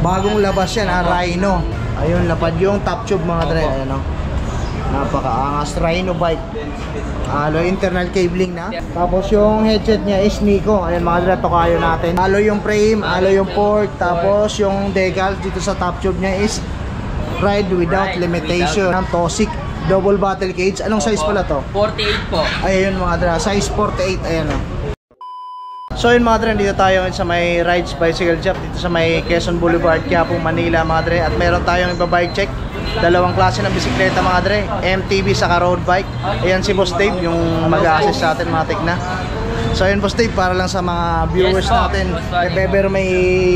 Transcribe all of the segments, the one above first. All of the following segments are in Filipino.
Bagong labas yan, Rhino. Ayun, lapad yung top tube mga dre. Ayan o. Napakaangas, Rhino bike. Alloy internal cabling na. Tapos yung headset niya is Nico. Ayan mga dre, tokayo natin. Alloy yung frame, alloy yung port. Tapos yung decals dito sa top tube niya is Ride Without Limitation. Ang Tosic double battle cage. Anong size pala to? 48 po. Ayun mga dre, size 48. Ayan o. So yun mga dre, dito tayo sa may Rides Bicycle Shop dito sa may Quezon Boulevard, Quiapo, Manila mga dre. At meron tayong iba-bike check. Dalawang klase ng bisikleta mga dre, MTB saka road bike. Ayan si Boss Dave, yung mag-a-assist sa atin mga tikna. So yun Boss Dave, para lang sa mga viewers natin, if ever may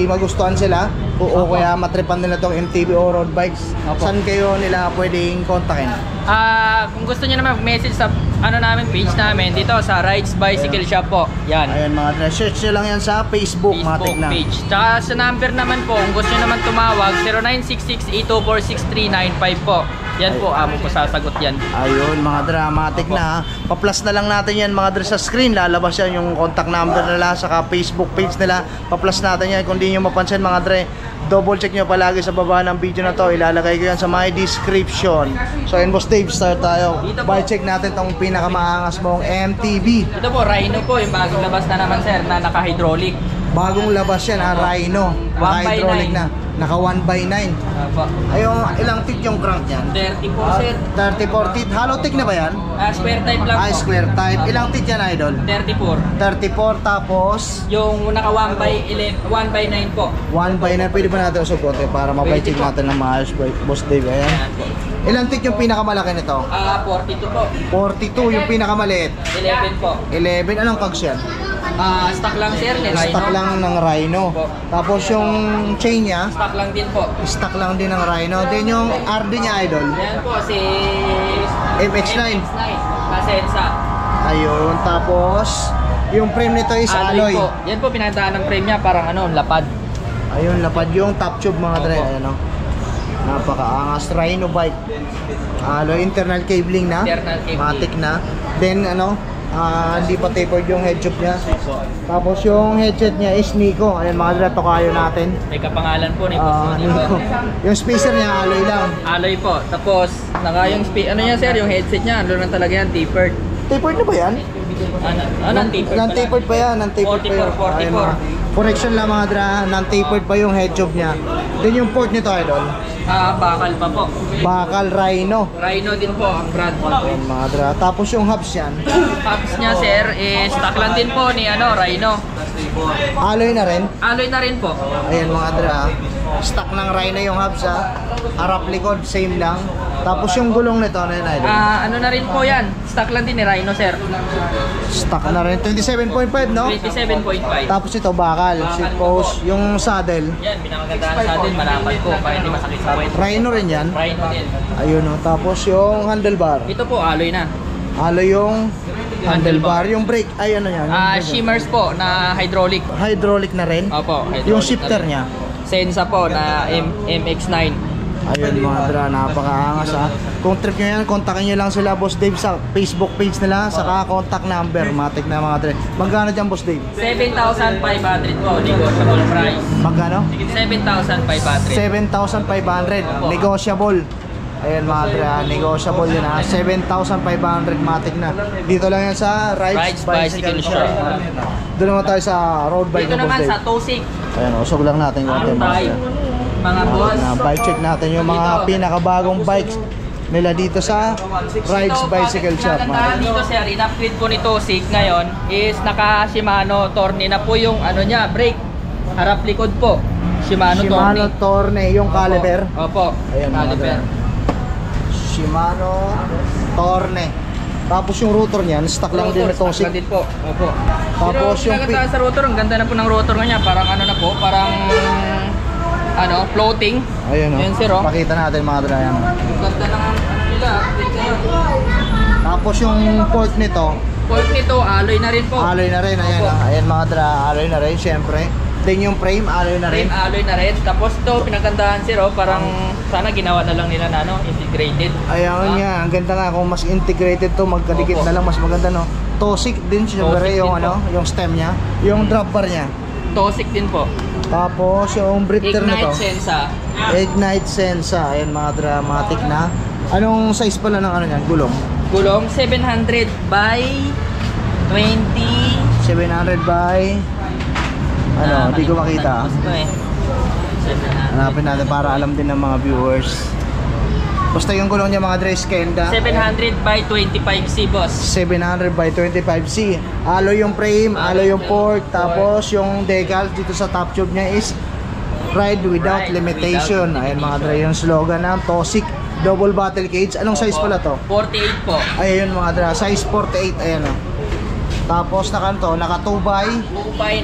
magustuhan sila o kaya matripan nila tong MTB o road bikes, saan kayo nila pwedeng kontakin? Kung gusto niyo naman mag-message sa namin, page namin dito sa Rides Bicycle Shop po. Yan. Ayan mga dre, search nyo lang yan sa Facebook mga tikna. Page. Tsaka sa number naman po, kung gusto niyo naman tumawag, 0966-824-6395 po. Yan po, amo po sasagot yan. Ayun mga dramatic na. Pa-plus na lang natin yan mga dre sa screen. Lalabas yan yung contact number nila saka Facebook page nila. Pa-plus natin yan. Kung di nyo mapansin mga dre, double check nyo palagi sa baba ng video na to. Ilalagay ko yan sa my description. So yun Boss Dave, start tayo. Bike check natin tong pinakamaangas mong MTB. Ito po, Rhino po, yung bagong labas na naman sir, na naka-hydraulic. Bagong labas yan, Rhino. Naka-hydraulic na. Naka 1x9. Ayun, ilang teeth yung crank yan? 30 po sir. 34 teeth. Hollow teeth na ba yan? Square type lang po. Square type. Ilang teeth yan idol? 34. 34 tapos yung naka 1x9 po. 1x9. Pwede ba natin usog konti para mapay-check natin ng maayos Boss Dave? Ayan. Ilang teeth yung pinakamalaki nito? 42 po. 42 yung pinakamaliit. 11 po. 11. Anong cogs yan? Stock lang sir, ni Rhino. Stock lang ng Rhino. Tapos yung chain niya, stock lang din po. stock lang din ng Rhino. Then yung RD niya idol, Yan po si MX9. Kasensa. Ayun, tapos yung frame nito is alloy. Po. Yan po pinagdaan ng frame niya, parang lapad. Ayun, lapad yung top tube mga dre. Ayan o. Napakaangas, Rhino bike. Alloy internal cabling na. Internal cabling. Matic na. Then hindi pa tapered yung head tube niya. Tapos yung headset niya is Nico. Ayan mga dre, tokayo natin. May kapangalan po ni Boss Nico. Yung spacer niya alloy lang. Alloy po. Tapos yung niya sir, yung headset niya, lang talaga yan, tapered. Tapered na ba yan? Non-tapered. Non-tapered pa yan. Non-tapered pa yan. 44. Correction lang mga dra, non-tapered pa yung head tube niya. Then yung port nito idol, bakal pa po. bakal Rhino. Rhino din po ang brand. Ayan mga dra. Tapos yung hubs yan, Hubs niya sir, stock lang din po ni Rhino. alloy na rin. Alloy na rin po. Ayan mga dra, stock ng Rhino yung hubs ha. Harap likod, same lang. Tapos yung gulong nito, ano yun idol? Na rin po yan. Stock lang din ni Rhino sir. Stock na rin, 27.5 no? 27.5. Tapos ito bakal, seat post, yung saddle. Yan, pinakagandaan sa atin, malapad po, para hindi masakit sa puwet. Rhino rin yan. Rhino din. Ayun o, tapos yung handlebar. Ito po, alloy na. Alloy yung handlebar, yung brake, ay ano yan? Shimmers po, na hydraulic. Hydraulic na rin. Opo, hydraulic. Yung shifter niya. Sensa po, na MX9. Ayun mga dra, napakaangas ha. Kung trip nyo yan, kontakin nyo lang sila Boss Dave sa Facebook page nila, saka contact number, matik na mga dra. Magkano dyan Boss Dave? 7,500 po, negotiable price. Magkano? 7,500. 7,500, negotiable. Ayan mga dra, negotiable yun ha. 7,500 matik na. Dito lang yan sa Rides Bicycle Shop. Doon naman tayo sa road bike Dito na Boss naman Dave. sa Tosic. Ayan, usog lang natin yung konti Mga boss. bike check natin yung mga pinakabagong bikes nila dito sa Rides Bicycle Shop. Dito sir, in-upgrade po ni Tosic ngayon is naka Shimano Torne na po yung niya, brake. Harap likod po. Shimano Torne, yung caliper. Opo. Ayan, caliper. Shimano Torne. Tapos yung rotor niyan, stock lang din ito. Stock lang din po. Opo. Tapos yung sa rotor, ang ganda na po ng rotor niya, parang na po, parang floating. Ayun o. Ayan, sir, oh. Pakita natin mga dra yan. Ang ganda ng nila. Tapos yung port nito, alloy na rin po. alloy na rin. Ayan, ayan mga dra, alloy na rin syempre. Then yung frame, alloy na rin. Frame alloy na rin. Tapos ito, pinagandaan sir, parang sana ginawa na lang nila na integrated. Ayan nga, ang ganda nga kung mas integrated to, magkadikit na lang, mas maganda no. Tosic din syempre yung yung stem niya, yung drop bar niya. Tosic din po. Tapos yung breather na to. Ignite Sensa. Ignite Sensa. Ayan mga dramatic na. Anong size pala ng ano niyan? Gulong? Gulong 700 by 20. 700 by di ko makita. Hanapin natin para alam din ng mga viewers. Basta yung gulong niya mga dress Kenda 700 by 25C boss. 700 by 25C. Alloy yung frame, alloy yung fork. Tapos yung decal dito sa top tube niya is ride without limitation. Ayan mga dre, yung slogan ng Tosik double battle cage. Anong size pala to? 48 po. Ayun mga dre, size 48. Ayan o. Tapos naka 2 by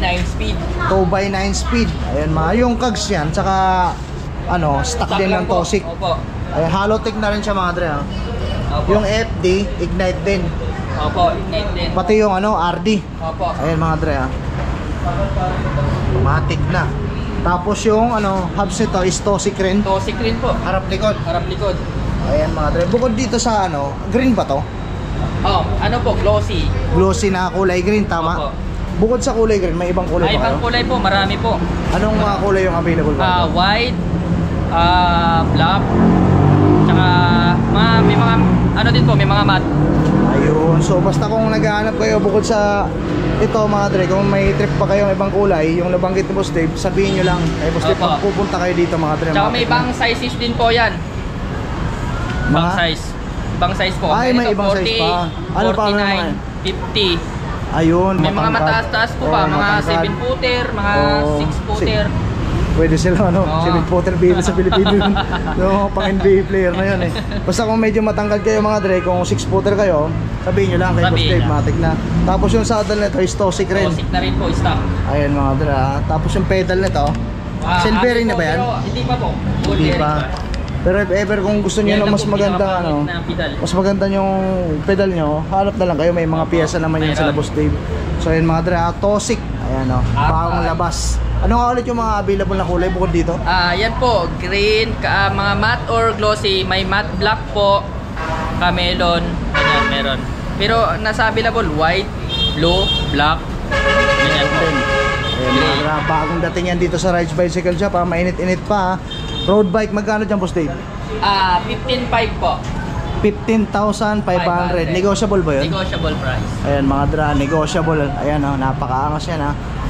9 speed. 2 by 9 speed. Ayan mga, yung cogs yan. Tsaka stock din ng Tosik. Opo. Ayan, Halotech na rin siya mga dre. Opo. Yung FD, Ignite din. Opo, ignite din. Pati yung RD. Opo. Ayan mga dre. Matic na. Tapos yung hubs nito is Tosik rin. Tosik rin po. Harap likod. Harap likod. Ayan mga dre. Bukod dito sa green ba to? Ano po, glossy. Glossy na kulay green, tama? Opo. Bukod sa kulay green, may ibang kulay Ay, ba ibang kayo? kulay po, marami po. Anong mga kulay yung available ba? White, black, tsaka may mga din po, may mga matte. Ayun. So basta kung naghahanap kayo bukod sa ito mga dre, kung may trip pa kayong ibang kulay, yung nabanggit ni Boss Dave, sabihin nyo lang. Kay Boss Dave, Opo. pag pupunta kayo dito mga dre. Tsaka may ibang sizes din po yan. Ibang Mga? size. Ibang size po. Ay, may Ito, ibang size pa. Ano pa naman? 49, 50. Ayun. May mga mataas-taas po pa, mga 7-footer, mga 6-footer. Pwede sila 7-footer bill sa Pilipino yun. No, pang NBA player na yun eh. Basta kung medyo matangkad kayo mga dre, kung 6-footer kayo, sabihin nyo lang kay Boss Sabihin Dave, lang. matik na. Tapos yung saddle nito is Tosik rin. Tosik na rin po, stock. Ayan mga dre. Tapos yung pedal nito, silvering na ba yan? Pero hindi pa po. Full Hindi bearing pa. Pero if ever kung gusto niyo Yan ng lang mas po maganda pinakapangit na pedal. mas maganda yung pedal nyo, hanap na lang kayo, may mga piyesa naman yan Meron. sila Boss Dave. So ayun mga dre, Tosik. Ayan bagong labas. Ano nga ulit yung mga available na kulay bukod dito? Yan po, green, mga matte or glossy, may matte black po, camelon, ganyan meron. Pero nasa available white, blue, black, ganyan po. Ayan mga dre, bagong dating yan dito sa Rides Bicycle Shop, mainit-init pa. Road bike, magkano dyan Boss Dave? 15.5 po. 15,500. Negotiable ba yun? Negotiable price. Ayan mga dra, negotiable. Ayan napakaangas yan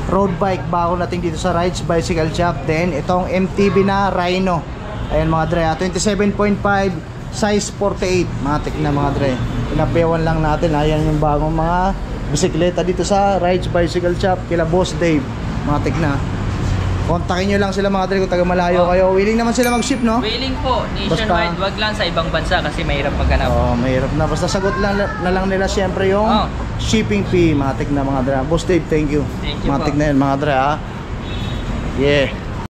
Road bike, bago natin dito sa Rides Bicycle Shop. Then itong MTB na Rhino. Ayan mga dre, 27.5, size 48. Matik na mga dre. Pinapayawan lang natin. Ayan yung bagong mga bisikleta dito sa Rides Bicycle Shop kila Boss Dave. Matik na. Kontakin nyo lang sila mga dre kung taga malayo kayo. Willing naman sila mag-ship, no? Willing po, nationwide, wag lang sa ibang bansa kasi mahirap maghanap. Mahirap na. Basta sagot lang na lang nila siyempre yung shipping fee. Matik na mga dre. Boss Dave, thank you. Thank you Matik po. na yun mga dre Yeah.